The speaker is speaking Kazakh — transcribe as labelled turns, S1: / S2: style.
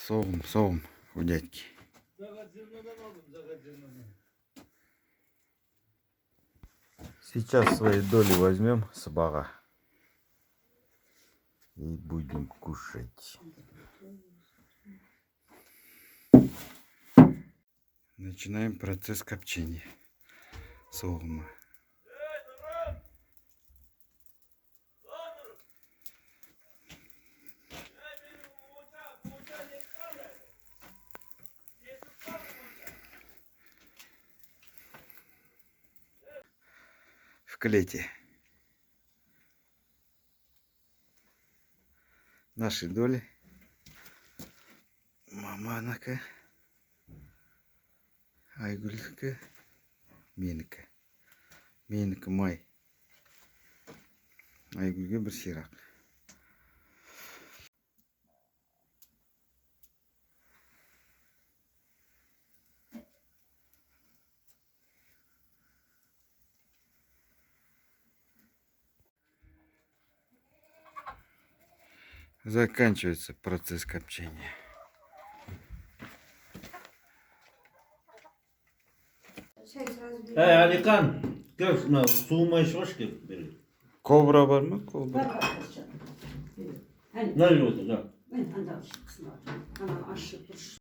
S1: Соғым у дядьки. Сейчас свои доли возьмем с бага и будем кушать. Начинаем процесс копчения соғыма. В клете наши доли. Маманака, Айгулька, менікі. Менікі май. Айгульге бір сирақ. Заканчивается процесс копчения.
S2: Алихан, gel şuna soğuma işi hoş geldin.
S1: Kobra var mı? Kobra.
S2: Ne yiyorsun?
S3: Ben de alışık kısmı var. Hemen aşık duş.